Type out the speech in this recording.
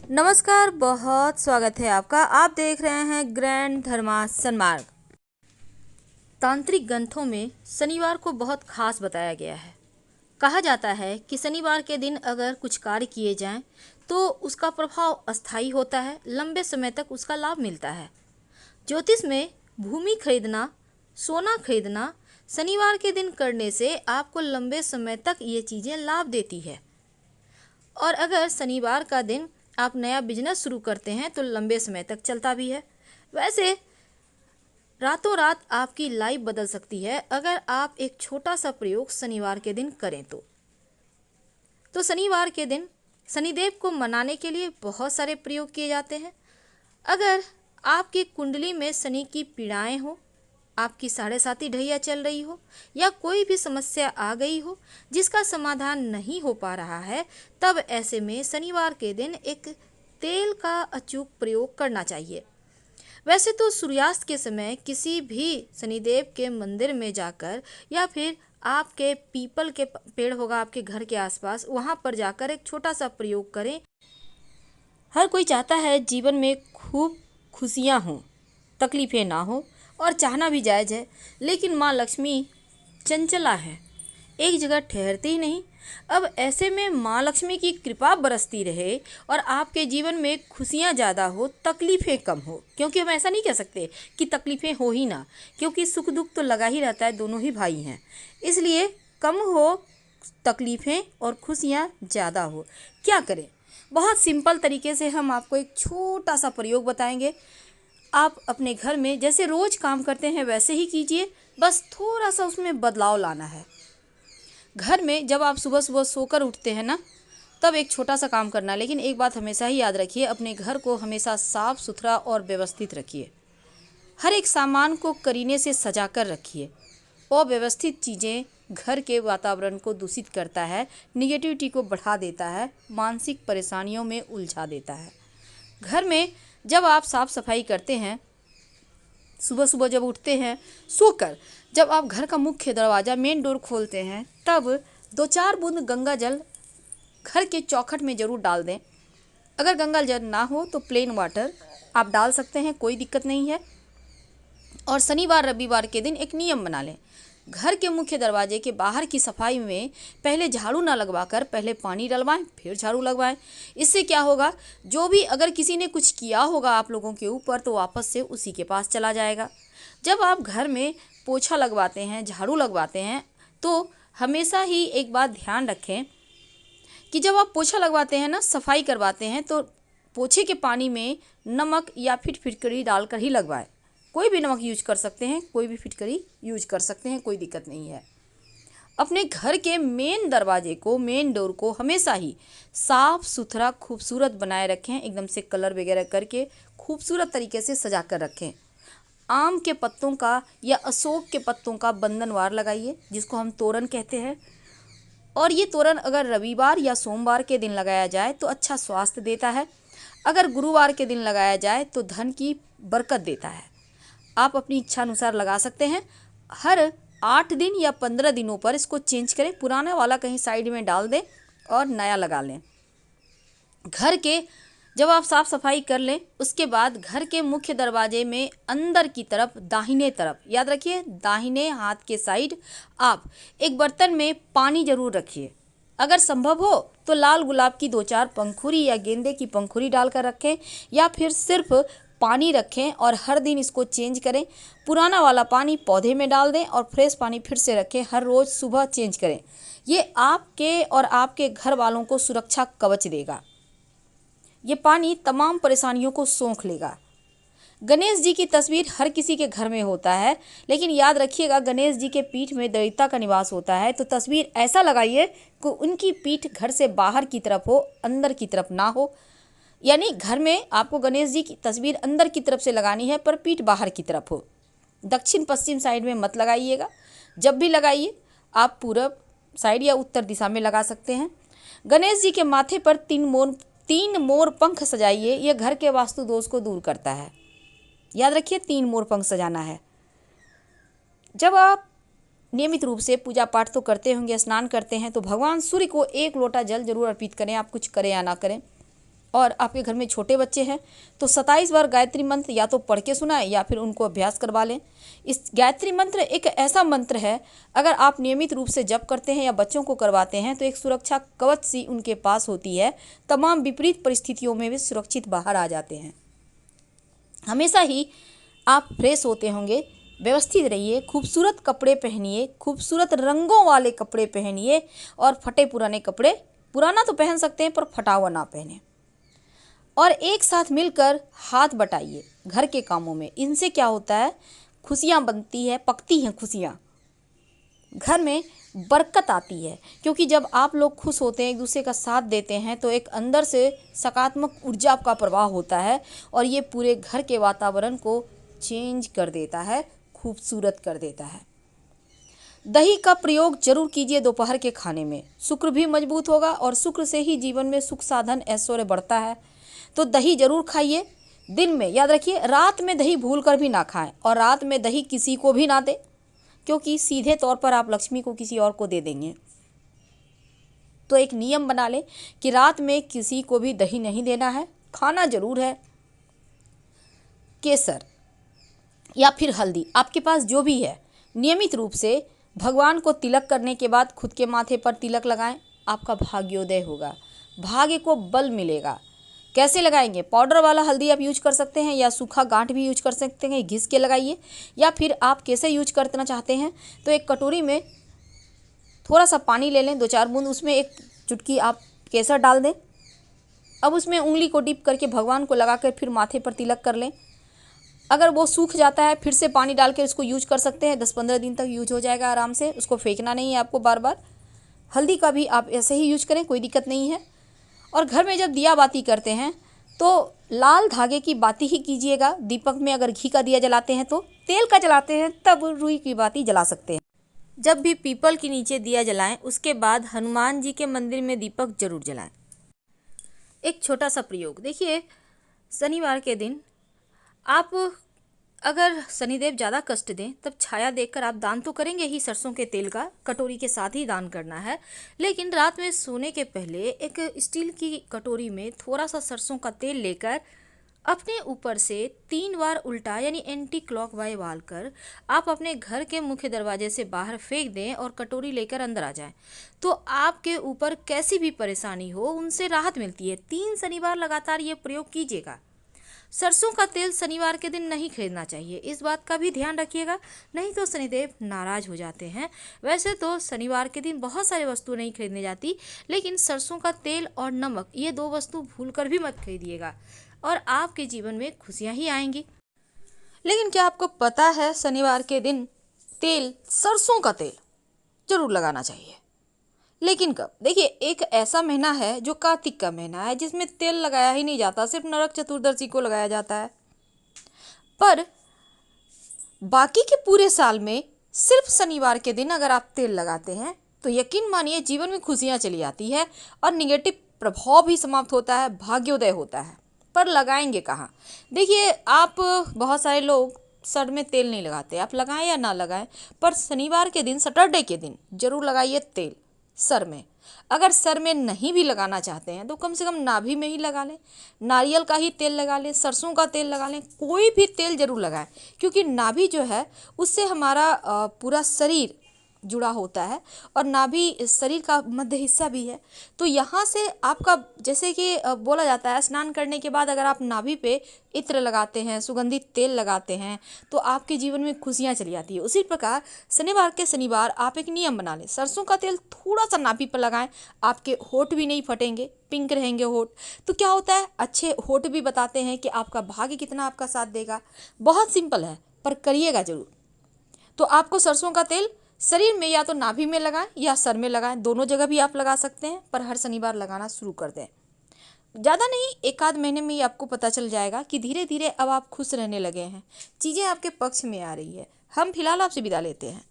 नमस्कार, बहुत स्वागत है आपका। आप देख रहे हैं ग्रैंड धर्मासन मार्ग। तांत्रिक ग्रंथों में शनिवार को बहुत खास बताया गया है। कहा जाता है कि शनिवार के दिन अगर कुछ कार्य किए जाएं तो उसका प्रभाव अस्थायी होता है, लंबे समय तक उसका लाभ मिलता है। ज्योतिष में भूमि खरीदना, सोना खरीदना शनिवार के दिन करने से आपको लंबे समय तक ये चीज़ें लाभ देती है। और अगर शनिवार का दिन आप नया बिजनेस शुरू करते हैं तो लंबे समय तक चलता भी है। वैसे रातों रात आपकी लाइफ बदल सकती है अगर आप एक छोटा सा प्रयोग शनिवार के दिन करें तो शनिवार के दिन शनिदेव को मनाने के लिए बहुत सारे प्रयोग किए जाते हैं। अगर आपकी कुंडली में शनि की पीड़ाएं हो, आपकी 7.5 ढैया चल रही हो या कोई भी समस्या आ गई हो जिसका समाधान नहीं हो पा रहा है, तब ऐसे में शनिवार के दिन एक तेल का अचूक प्रयोग करना चाहिए। वैसे तो सूर्यास्त के समय किसी भी शनिदेव के मंदिर में जाकर या फिर आपके पीपल के पेड़ होगा आपके घर के आसपास, वहाँ पर जाकर एक छोटा सा प्रयोग करें। हर कोई चाहता है जीवन में खूब खुशियाँ हों, तकलीफ़ें ना हो, और चाहना भी जायज़ है। लेकिन माँ लक्ष्मी चंचला है, एक जगह ठहरती ही नहीं। अब ऐसे में माँ लक्ष्मी की कृपा बरसती रहे और आपके जीवन में खुशियाँ ज़्यादा हो, तकलीफ़ें कम हो। क्योंकि हम ऐसा नहीं कह सकते कि तकलीफ़ें हो ही ना, क्योंकि सुख दुख तो लगा ही रहता है, दोनों ही भाई हैं। इसलिए कम हो तकलीफ़ें और खुशियाँ ज़्यादा हो। क्या करें? बहुत सिंपल तरीके से हम आपको एक छोटा सा प्रयोग बताएंगे। आप अपने घर में जैसे रोज़ काम करते हैं वैसे ही कीजिए, बस थोड़ा सा उसमें बदलाव लाना है। घर में जब आप सुबह सुबह सोकर उठते हैं ना, तब एक छोटा सा काम करना है। लेकिन एक बात हमेशा ही याद रखिए, अपने घर को हमेशा साफ सुथरा और व्यवस्थित रखिए। हर एक सामान को करीने से सजा कर रखिए। अव्यवस्थित चीज़ें घर के वातावरण को दूषित करता है, निगेटिविटी को बढ़ा देता है, मानसिक परेशानियों में उलझा देता है। घर में जब आप साफ सफाई करते हैं, सुबह सुबह जब उठते हैं सोकर, जब आप घर का मुख्य दरवाज़ा मेन डोर खोलते हैं, तब 2-4 बूंद गंगा जल घर के चौखट में ज़रूर डाल दें। अगर गंगा जल ना हो तो प्लेन वाटर आप डाल सकते हैं, कोई दिक्कत नहीं है। और शनिवार रविवार के दिन एक नियम बना लें, घर के मुख्य दरवाजे के बाहर की सफाई में पहले झाड़ू ना लगवाकर पहले पानी डलवाएं, फिर झाड़ू लगवाएं। इससे क्या होगा, जो भी अगर किसी ने कुछ किया होगा आप लोगों के ऊपर तो वापस से उसी के पास चला जाएगा। जब आप घर में पोछा लगवाते हैं, झाड़ू लगवाते हैं, तो हमेशा ही एक बात ध्यान रखें कि जब आप पोछा लगवाते हैं ना, सफाई करवाते हैं, तो पोछे के पानी में नमक या फिर फिटकरी डालकर ही लगवाएं। कोई भी नमक यूज कर सकते हैं, कोई भी फिटकरी यूज कर सकते हैं, कोई दिक्कत नहीं है। अपने घर के मेन दरवाजे को, मेन डोर को हमेशा ही साफ सुथरा खूबसूरत बनाए रखें। एकदम से कलर वगैरह करके खूबसूरत तरीके से सजा कर रखें। आम के पत्तों का या अशोक के पत्तों का बंधनवार लगाइए, जिसको हम तोरण कहते हैं। और ये तोरण अगर रविवार या सोमवार के दिन लगाया जाए तो अच्छा स्वास्थ्य देता है। अगर गुरुवार के दिन लगाया जाए तो धन की बरकत देता है। आप अपनी इच्छा अनुसार लगा सकते हैं। हर 8 दिन या 15 दिनों पर इसको चेंज करें, पुराना वाला कहीं साइड में डाल दें और नया लगा लें। घर के जब आप साफ सफाई कर लें, उसके बाद घर के मुख्य दरवाजे में अंदर की तरफ दाहिने तरफ, याद रखिए दाहिने हाथ के साइड, आप एक बर्तन में पानी जरूर रखिए। अगर संभव हो तो लाल गुलाब की 2-4 पंखुड़ी या गेंदे की पंखुड़ी डालकर रखें, या फिर सिर्फ पानी रखें और हर दिन इसको चेंज करें। पुराना वाला पानी पौधे में डाल दें और फ्रेश पानी फिर से रखें, हर रोज़ सुबह चेंज करें। ये आपके और आपके घर वालों को सुरक्षा कवच देगा। ये पानी तमाम परेशानियों को सोख लेगा। गणेश जी की तस्वीर हर किसी के घर में होता है, लेकिन याद रखिएगा गणेश जी के पीठ में दरिद्रता का निवास होता है। तो तस्वीर ऐसा लगाइए कि उनकी पीठ घर से बाहर की तरफ हो, अंदर की तरफ ना हो। यानी घर में आपको गणेश जी की तस्वीर अंदर की तरफ से लगानी है, पर पीठ बाहर की तरफ हो। दक्षिण पश्चिम साइड में मत लगाइएगा। जब भी लगाइए आप पूरब साइड या उत्तर दिशा में लगा सकते हैं। गणेश जी के माथे पर 3 मोर पंख सजाइए, यह घर के वास्तु दोष को दूर करता है। याद रखिए 3 मोर पंख सजाना है। जब आप नियमित रूप से पूजा पाठ तो करते होंगे, स्नान करते हैं, तो भगवान सूर्य को 1 लोटा जल जरूर अर्पित करें, आप कुछ करें या ना करें। और आपके घर में छोटे बच्चे हैं तो 27 बार गायत्री मंत्र या तो पढ़ के सुनाएं या फिर उनको अभ्यास करवा लें। इस गायत्री मंत्र एक ऐसा मंत्र है, अगर आप नियमित रूप से जप करते हैं या बच्चों को करवाते हैं तो एक सुरक्षा कवच सी उनके पास होती है। तमाम विपरीत परिस्थितियों में वे सुरक्षित बाहर आ जाते हैं। हमेशा ही आप फ्रेश होते होंगे, व्यवस्थित रहिए, खूबसूरत कपड़े पहनिए, खूबसूरत रंगों वाले कपड़े पहनिए और फटे पुराने कपड़े, पुराना तो पहन सकते हैं पर फटा हुआ ना पहने। और एक साथ मिलकर हाथ बटाइए घर के कामों में। इनसे क्या होता है, खुशियाँ बनती है, पकती हैं खुशियाँ, घर में बरकत आती है। क्योंकि जब आप लोग खुश होते हैं, एक दूसरे का साथ देते हैं तो एक अंदर से सकारात्मक ऊर्जा का प्रवाह होता है और ये पूरे घर के वातावरण को चेंज कर देता है, खूबसूरत कर देता है। दही का प्रयोग जरूर कीजिए दोपहर के खाने में। शुक्र भी मजबूत होगा और शुक्र से ही जीवन में सुख साधन ऐश्वर्य बढ़ता है। तो दही जरूर खाइए। दिन में याद रखिए, रात में दही भूल कर भी ना खाएं और रात में दही किसी को भी ना दें, क्योंकि सीधे तौर पर आप लक्ष्मी को किसी और को दे देंगे। तो एक नियम बना लें कि रात में किसी को भी दही नहीं देना है। खाना जरूर है केसर या फिर हल्दी, आपके पास जो भी है, नियमित रूप से भगवान को तिलक करने के बाद खुद के माथे पर तिलक लगाएं। आपका भाग्योदय होगा, भाग्य को बल मिलेगा। कैसे लगाएंगे? पाउडर वाला हल्दी आप यूज कर सकते हैं या सूखा गांठ भी यूज कर सकते हैं, घिस के लगाइए। या फिर आप कैसे यूज करना चाहते हैं तो एक कटोरी में थोड़ा सा पानी ले लें, 2-4 बूंद, उसमें एक चुटकी आप केसर डाल दें। अब उसमें उंगली को डिप करके भगवान को लगा कर फिर माथे पर तिलक कर लें। अगर वो सूख जाता है फिर से पानी डाल के उसको यूज कर सकते हैं। 10-15 दिन तक यूज हो जाएगा आराम से, उसको फेंकना नहीं है आपको बार बार। हल्दी का भी आप ऐसे ही यूज करें, कोई दिक्कत नहीं है। और घर में जब दिया बाती करते हैं तो लाल धागे की बाती ही कीजिएगा। दीपक में अगर घी का दिया जलाते हैं तो, तेल का जलाते हैं तब रुई की बाती जला सकते हैं। जब भी पीपल के नीचे दिया जलाएं उसके बाद हनुमान जी के मंदिर में दीपक जरूर जलाएं। एक छोटा सा प्रयोग देखिए, शनिवार के दिन आप अगर शनिदेव ज़्यादा कष्ट दें तब छाया देखकर आप दान तो करेंगे ही, सरसों के तेल का कटोरी के साथ ही दान करना है। लेकिन रात में सोने के पहले एक स्टील की कटोरी में थोड़ा सा सरसों का तेल लेकर अपने ऊपर से 3 बार उल्टा यानी एंटी क्लॉकवाइज वाल कर आप अपने घर के मुख्य दरवाजे से बाहर फेंक दें और कटोरी लेकर अंदर आ जाएं। तो आपके ऊपर कैसी भी परेशानी हो उनसे राहत मिलती है। 3 शनिवार लगातार ये प्रयोग कीजिएगा। सरसों का तेल शनिवार के दिन नहीं खरीदना चाहिए, इस बात का भी ध्यान रखिएगा, नहीं तो शनिदेव नाराज हो जाते हैं। वैसे तो शनिवार के दिन बहुत सारी वस्तु नहीं खरीदने जाती, लेकिन सरसों का तेल और नमक ये 2 वस्तु भूलकर भी मत खरीदिएगा और आपके जीवन में खुशियां ही आएंगी। लेकिन क्या आपको पता है, शनिवार के दिन तेल, सरसों का तेल जरूर लगाना चाहिए। लेकिन कब? देखिए, एक ऐसा महीना है जो कार्तिक का महीना है जिसमें तेल लगाया ही नहीं जाता, सिर्फ नरक चतुर्दशी को लगाया जाता है। पर बाकी के पूरे साल में सिर्फ शनिवार के दिन अगर आप तेल लगाते हैं तो यकीन मानिए जीवन में खुशियां चली आती है और निगेटिव प्रभाव भी समाप्त होता है, भाग्योदय होता है। पर लगाएंगे कहाँ? देखिए, आप बहुत सारे लोग सर में तेल नहीं लगाते, आप लगाएं या ना लगाएं, पर शनिवार के दिन, सैटरडे के दिन जरूर लगाइए तेल सर में। अगर सर में नहीं भी लगाना चाहते हैं तो कम से कम नाभि में ही लगा लें, नारियल का ही तेल लगा लें, सरसों का तेल लगा लें, कोई भी तेल जरूर लगाएं। क्योंकि नाभि जो है उससे हमारा पूरा शरीर जुड़ा होता है और नाभि शरीर का मध्य हिस्सा भी है। तो यहाँ से आपका, जैसे कि बोला जाता है, स्नान करने के बाद अगर आप नाभि पे इत्र लगाते हैं, सुगंधित तेल लगाते हैं तो आपके जीवन में खुशियाँ चली आती है। उसी प्रकार शनिवार के शनिवार आप एक नियम बना लें, सरसों का तेल थोड़ा सा नाभि पर लगाएं, आपके होठ भी नहीं फटेंगे, पिंक रहेंगे होठ। तो क्या होता है, अच्छे होठ भी बताते हैं कि आपका भाग्य कितना आपका साथ देगा। बहुत सिंपल है, पर करिएगा जरूर। तो आपको सरसों का तेल शरीर में या तो नाभि में लगाएं या सर में लगाएं, दोनों जगह भी आप लगा सकते हैं, पर हर शनिवार लगाना शुरू कर दें। ज़्यादा नहीं, 1-आध महीने में ही आपको पता चल जाएगा कि धीरे धीरे अब आप खुश रहने लगे हैं, चीज़ें आपके पक्ष में आ रही है। हम फिलहाल आपसे विदा लेते हैं।